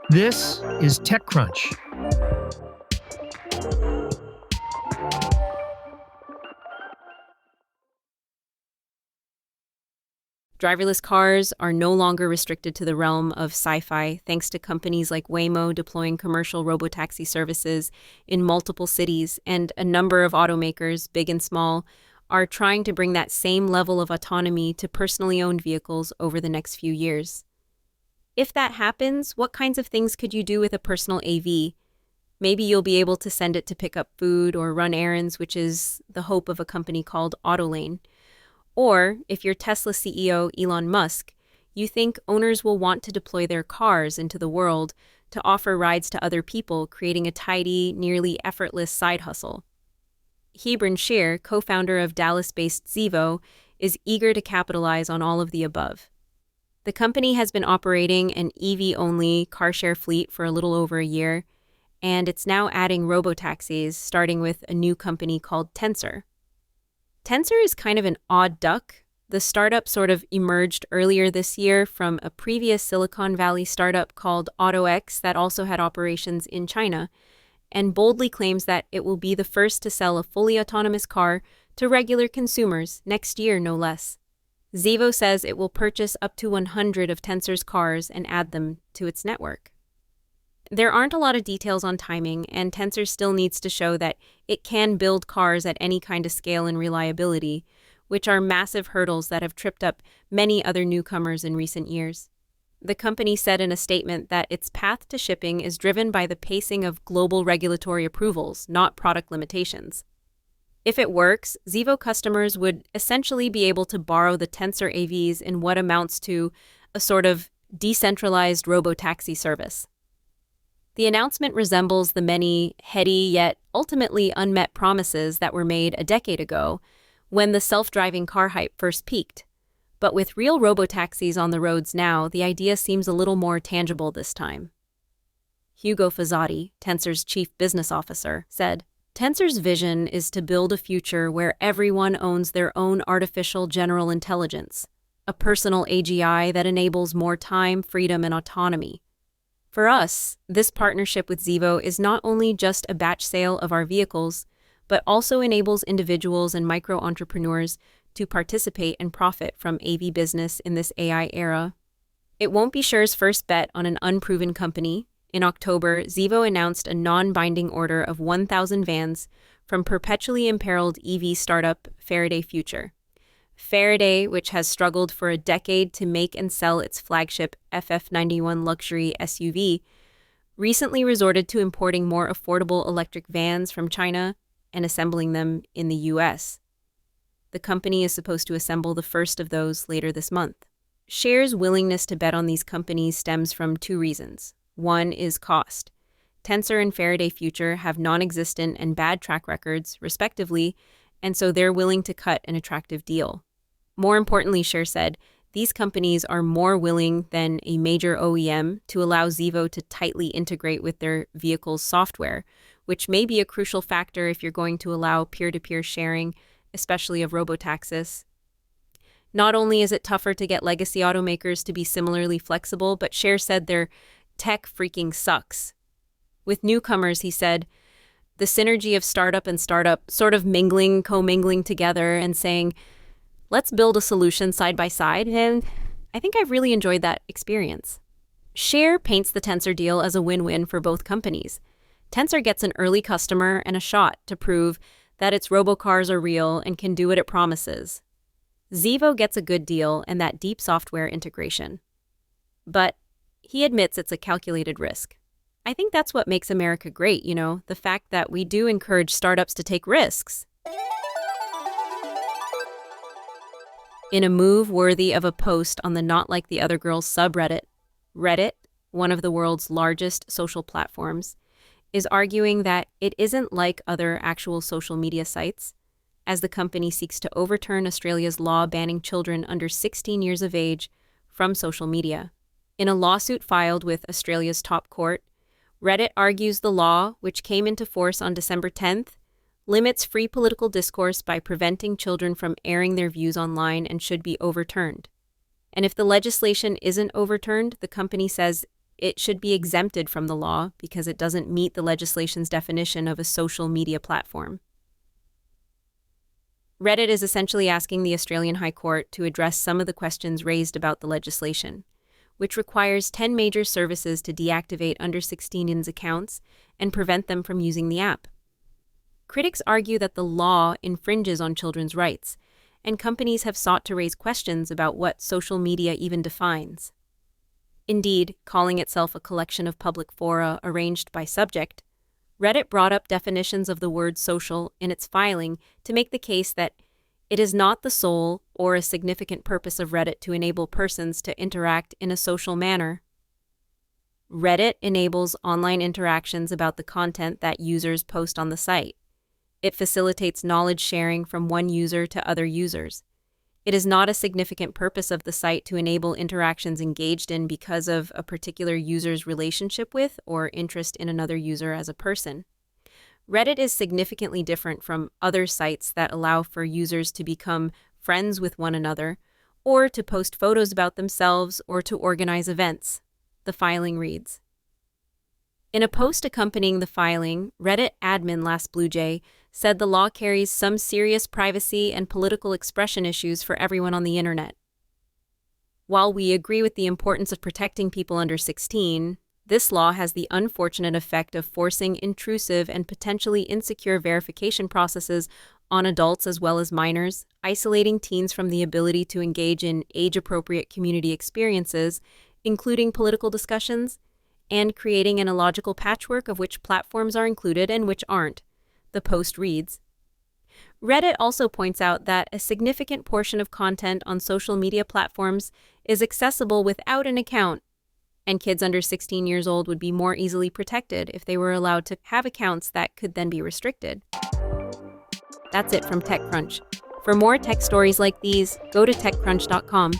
This is TechCrunch. Driverless cars are no longer restricted to the realm of sci-fi thanks to companies like Waymo deploying commercial robotaxi services in multiple cities, and a number of automakers, big and small, are trying to bring that same level of autonomy to personally owned vehicles over the next few years. If that happens, what kinds of things could you do with a personal AV? Maybe you'll be able to send it to pick up food or run errands, which is the hope of a company called Autolane. Or, if you're Tesla CEO Elon Musk, you think owners will want to deploy their cars into the world to offer rides to other people, creating a tidy, nearly effortless side hustle. Hebron Shear, co-founder of Dallas-based Zevo, is eager to capitalize on all of the above. The company has been operating an EV-only car share fleet for a little over a year, and it's now adding robotaxis, starting with a new company called Tensor. Tensor is kind of an odd duck. The startup sort of emerged earlier this year from a previous Silicon Valley startup called AutoX that also had operations in China, and boldly claims that it will be the first to sell a fully autonomous car to regular consumers next year, no less. Zevo says it will purchase up to 100 of Tensor's cars and add them to its network. There aren't a lot of details on timing, and Tensor still needs to show that it can build cars at any kind of scale and reliability, which are massive hurdles that have tripped up many other newcomers in recent years. The company said in a statement that its path to shipping is driven by the pacing of global regulatory approvals, not product limitations. If it works, Zevo customers would essentially be able to borrow the Tensor AVs in what amounts to a sort of decentralized robotaxi service. The announcement resembles the many heady yet ultimately unmet promises that were made a decade ago when the self-driving car hype first peaked. But with real robotaxis on the roads now, the idea seems a little more tangible this time. Hugo Fazzotti, Tensor's chief business officer, said, "Tensor's vision is to build a future where everyone owns their own artificial general intelligence, a personal AGI that enables more time, freedom, and autonomy. For us, this partnership with Zevo is not only just a batch sale of our vehicles, but also enables individuals and micro-entrepreneurs to participate and profit from AV business in this AI era. It won't be Sher's first bet on an unproven company. In October, Zevo announced a non-binding order of 1,000 vans from perpetually imperiled EV startup Faraday Future. Faraday, which has struggled for a decade to make and sell its flagship FF91 luxury SUV, recently resorted to importing more affordable electric vans from China and assembling them in the US. The company is supposed to assemble the first of those later this month. Sher's willingness to bet on these companies stems from two reasons. One is cost. Tensor and Faraday Future have non-existent and bad track records, respectively, and so they're willing to cut an attractive deal. More importantly, Sher said, these companies are more willing than a major OEM to allow Zevo to tightly integrate with their vehicle's software, which may be a crucial factor if you're going to allow peer-to-peer sharing, especially of robotaxis. Not only is it tougher to get legacy automakers to be similarly flexible, but Sher said their tech freaking sucks. With newcomers, he said, the synergy of startup and startup sort of co-mingling together and saying, let's build a solution side by side, and I think I've really enjoyed that experience. Sher paints the Tensor deal as a win-win for both companies. Tensor gets an early customer and a shot to prove that its robocars are real and can do what it promises. Zevo gets a good deal and that deep software integration. But he admits it's a calculated risk. I think that's what makes America great, the fact that we do encourage startups to take risks. In a move worthy of a post on the Not Like the Other Girls subreddit, Reddit, one of the world's largest social platforms, is arguing that it isn't like other actual social media sites, as the company seeks to overturn Australia's law banning children under 16 years of age from social media. In a lawsuit filed with Australia's top court, Reddit argues the law, which came into force on December 10th, limits free political discourse by preventing children from airing their views online and should be overturned. And if the legislation isn't overturned, the company says it should be exempted from the law because it doesn't meet the legislation's definition of a social media platform. Reddit is essentially asking the Australian High Court to address some of the questions raised about the legislation, which requires 10 major services to deactivate under 16s accounts and prevent them from using the app. Critics argue that the law infringes on children's rights, and companies have sought to raise questions about what social media even defines. Indeed, calling itself a collection of public fora arranged by subject, Reddit brought up definitions of the word social in its filing to make the case that it is not the sole or a significant purpose of Reddit to enable persons to interact in a social manner. Reddit enables online interactions about the content that users post on the site. It facilitates knowledge sharing from one user to other users. It is not a significant purpose of the site to enable interactions engaged in because of a particular user's relationship with or interest in another user as a person. Reddit is significantly different from other sites that allow for users to become friends with one another, or to post photos about themselves or to organize events, the filing reads. In a post accompanying the filing, Reddit admin LastBlueJay said the law carries some serious privacy and political expression issues for everyone on the internet. While we agree with the importance of protecting people under 16, this law has the unfortunate effect of forcing intrusive and potentially insecure verification processes on adults as well as minors, isolating teens from the ability to engage in age-appropriate community experiences, including political discussions, and creating an illogical patchwork of which platforms are included and which aren't, the post reads. Reddit also points out that a significant portion of content on social media platforms is accessible without an account, and kids under 16 years old would be more easily protected if they were allowed to have accounts that could then be restricted. That's it from TechCrunch. For more tech stories like these, go to TechCrunch.com.